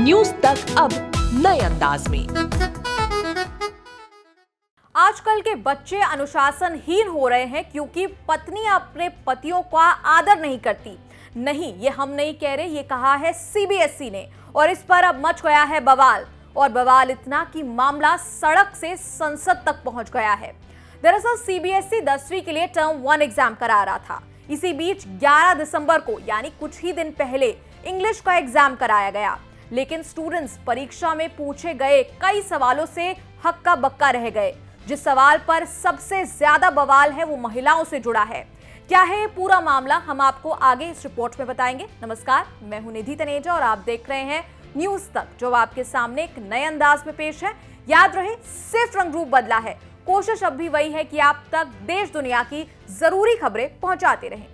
News तक अब नए अंदाज में। आजकल के बच्चे अनुशासनहीन हो रहे हैं क्योंकि पत्नियां अपने पतियों का आदर नहीं करती। नहीं, ये हम नहीं कह रहे, ये कहा है सीबीएसई ने, और इस पर अब मच गया है बवाल। और बवाल इतना कि मामला सड़क से संसद तक पहुंच गया है। दरअसल सीबीएसई 10वीं के लिए टर्म 1 एग्जाम करा रहा था। इसी बीच 11 दिसंबर को यानी कुछ ही दिन पहले इंग्लिश का एग्जाम कराया गया, लेकिन स्टूडेंट्स परीक्षा में पूछे गए कई सवालों से हक्का बक्का रह गए। जिस सवाल पर सबसे ज्यादा बवाल है वो महिलाओं से जुड़ा है। क्या है ये पूरा मामला, हम आपको आगे इस रिपोर्ट में बताएंगे। नमस्कार, मैं हूं निधि तनेजा और आप देख रहे हैं न्यूज तक, जो आपके सामने एक नए अंदाज में पेश है। याद रहे, सिर्फ रंग रूप बदला है, कोशिश अब भी वही है कि आप तक देश दुनिया की जरूरी खबरें पहुंचाते रहें।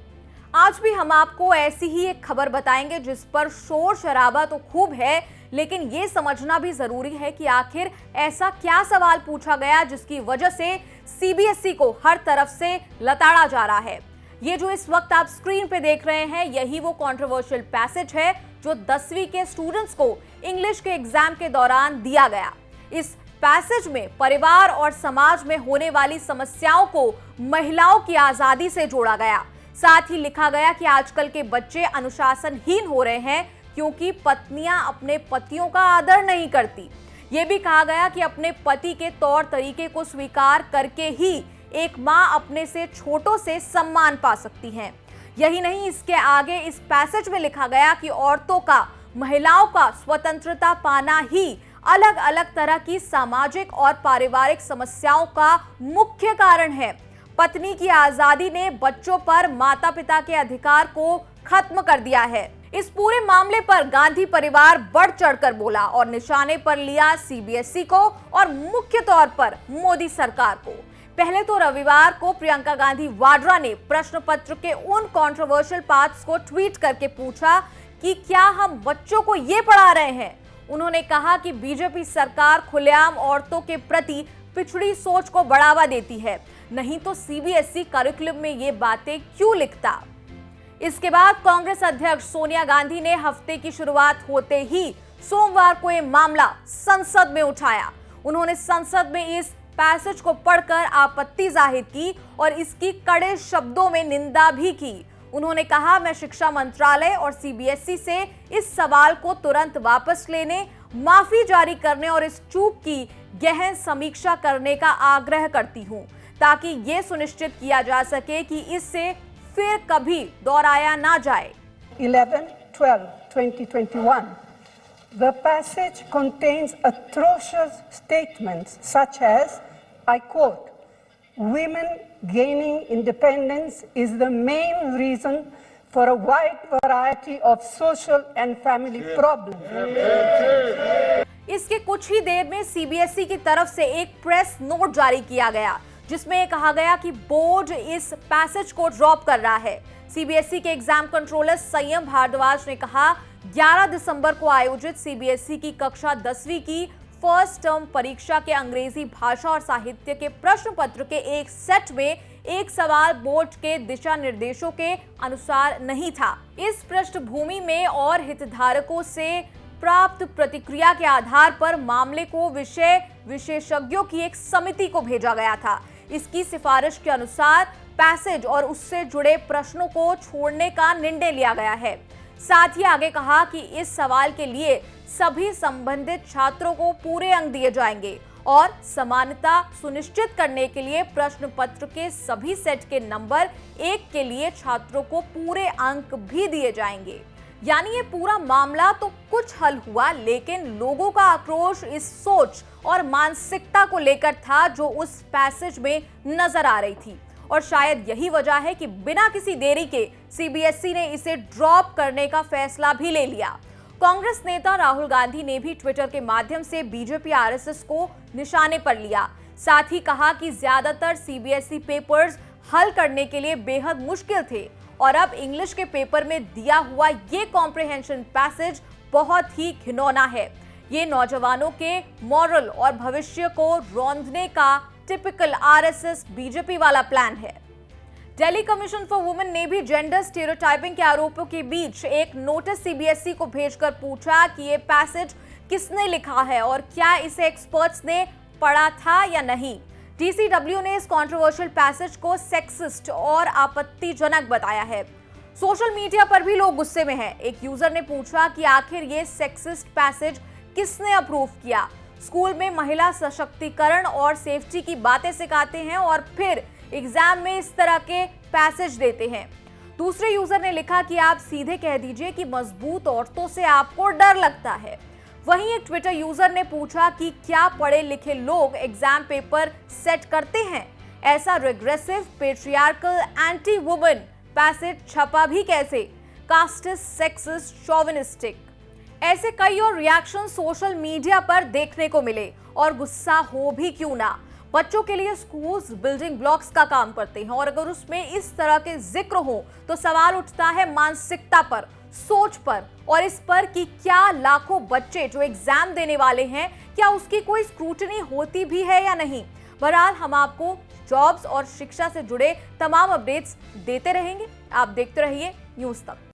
आज भी हम आपको ऐसी ही एक खबर बताएंगे जिस पर शोर शराबा तो खूब है, लेकिन ये समझना भी जरूरी है कि आखिर ऐसा क्या सवाल पूछा गया जिसकी वजह से सीबीएसई को हर तरफ से लताड़ा जा रहा है। ये जो इस वक्त आप स्क्रीन पे देख रहे हैं, यही वो कंट्रोवर्शियल पैसेज है जो 10वीं के स्टूडेंट्स को इंग्लिश के एग्जाम के दौरान दिया गया। इस पैसेज में परिवार और समाज में होने वाली समस्याओं को महिलाओं की आजादी से जोड़ा गया। साथ ही लिखा गया कि आजकल के बच्चे अनुशासनहीन हो रहे हैं क्योंकि पत्नियां अपने पतियों का आदर नहीं करती। यह भी कहा गया कि अपने पति के तौर तरीके को स्वीकार करके ही एक मां अपने से छोटों से सम्मान पा सकती है। यही नहीं, इसके आगे इस पैसेज में लिखा गया कि औरतों का, महिलाओं का स्वतंत्रता पाना ही अलग अलग तरह की सामाजिक और पारिवारिक समस्याओं का मुख्य कारण है। पत्नी की आजादी ने बच्चों पर माता पिता के अधिकार को खत्म कर दिया है। इस पूरे मामले पर गांधी परिवार बढ़ चढ़कर बोला और निशाने पर लिया सीबीएसई को और मुख्य तौर पर मोदी सरकार को। पहले तो रविवार को प्रियंका गांधी वाड्रा ने प्रश्न पत्र के उन कंट्रोवर्शियल पार्ट्स को ट्वीट करके पूछा कि क्या हम बच्चों को ये पढ़ा रहे हैं। उन्होंने कहा कि बीजेपी सरकार खुलेआम औरतों के प्रति पिछड़ी सोच को बढ़ावा देती है, नहीं तो सीबीएसई करिकुलम में ये बातें क्यों लिखता। इसके बाद कांग्रेस अध्यक्ष सोनिया गांधी ने हफ्ते की शुरुआत होते ही सोमवार को ये मामला संसद में उठाया। उन्होंने संसद में इस पैसेज को पढ़कर आपत्ति जाहिर की और इसकी कड़े शब्दों में निंदा भी की। उन्होंने कहा, मैं शिक्षा मंत्रालय और सीबीएसई से इस सवाल को तुरंत वापस लेने, माफी जारी करने और इस चूक की गहन समीक्षा करने का आग्रह करती हूं, ताकि ये सुनिश्चित किया जा सके कि इससे फिर कभी दोहराया ना जाए। 11/12/2021 The passage contains atrocious statements such as, I quote, women gaining independence is the main reason for a wide variety of social and family problems. इसके कुछ ही देर में सीबीएसई की तरफ से एक प्रेस नोट जारी किया गया जिसमें कहा गया कि बोर्ड इस पैसेज को ड्रॉप कर रहा है। सीबीएसई के एग्जाम कंट्रोलर संयम भारद्वाज ने कहा, 11 दिसंबर को आयोजित सीबीएसई की कक्षा 10वीं की फर्स्ट टर्म परीक्षा के अंग्रेजी भाषा और साहित्य के प्रश्न पत्र के एक सेट में एक सवाल बोर्ड के दिशा निर्देशों के अनुसार नहीं था। इस पृष्ठभूमि में और हितधारकों से प्राप्त प्रतिक्रिया के आधार पर मामले को विषय विशेषज्ञों की एक समिति को भेजा गया था। इसकी सिफारिश के अनुसार पैसेज और उससे जुड़े प्रश्नों को छोड़ने का निर्णय लिया गया है। साथ ही आगे कहा कि इस सवाल के लिए सभी संबंधित छात्रों को पूरे अंक दिए जाएंगे और समानता सुनिश्चित करने के लिए प्रश्न पत्र के सभी सेट के नंबर 1 के लिए छात्रों को पूरे अंक भी दिए जाएंगे। यानी ये पूरा मामला तो कुछ हल हुआ, लेकिन लोगों का आक्रोश इस सोच और मानसिकता को लेकर था जो उस पैसेज में नजर आ रही थी। और शायद यही वजह है कि बिना किसी देरी के सीबीएसई ने इसे ड्रॉप करने का फैसला भी ले लिया। कांग्रेस नेता राहुल गांधी ने भी ट्विटर के माध्यम से बीजेपी आरएसएस को निशाने पर लिया। साथ ही कहा कि ज्यादातर सीबीएसई पेपर्स हल करने के लिए बेहद मुश्किल थे और अब इंग्लिश के पेपर में दिया हुआ ये कॉम्प्रिहेंशन पैसेज बहुत ही घिनौना है। ये नौजवानों के मॉरल और भविष्य को रौंदने का टिपिकल आरएसएस बीजेपी वाला प्लान है। दिल्ली कमीशन फॉर वुमेन ने भी जेंडर स्टीरियोटाइपिंग के आरोपों के बीच एक नोटिस सीबीएसई को भेजकर पूछा कि ये पैसेज किसने लिखा है और क्या इसे एक्सपर्ट्स ने पढ़ा था या नहीं। डीसीडब्ल्यू ने इस कंट्रोवर्शियल पैसेज को सेक्सिस्ट और आपत्तिजनक बताया है। सोशल मीडिया पर भी लोग गुस्से में हैं। एक यूजर ने पूछा कि आखिर ये सेक्सिस्ट पैसेज किसने अप्रूव किया। स्कूल में महिला सशक्तिकरण और सेफ्टी की बातें सिखाते हैं और फिर एग्जाम में इस तरह के पैसेज देते हैं। दूसरे यूजर ने लिखा कि आप सीधे कह दीजिए कि मजबूत औरतों से आपको डर लगता है। वहीं एक ट्विटर यूजर ने पूछा कि क्या पढ़े लिखे लोग एग्जाम पेपर सेट करते हैं। ऐसा regressive, patriarchal, anti woman passage छपा भी कैसे। कास्टिस्ट, सेक्सिस्ट, शोविनिस्टिक, ऐसे कई और रिएक्शन सोशल मीडिया पर देखने को मिले। और गुस्सा हो भी क्यों ना, बच्चों के लिए स्कूल्स बिल्डिंग ब्लॉक्स का काम करते हैं और अगर उसमें इस तरह के जिक्र हो तो सवाल उठता है मानसिकता पर, सोच पर और इस पर कि क्या लाखों बच्चे जो एग्जाम देने वाले हैं, क्या उसकी कोई स्क्रूटनी होती भी है या नहीं। बहरहाल हम आपको जॉब्स और शिक्षा से जुड़े तमाम अपडेट्स देते रहेंगे। आप देखते रहिए न्यूज़ तक।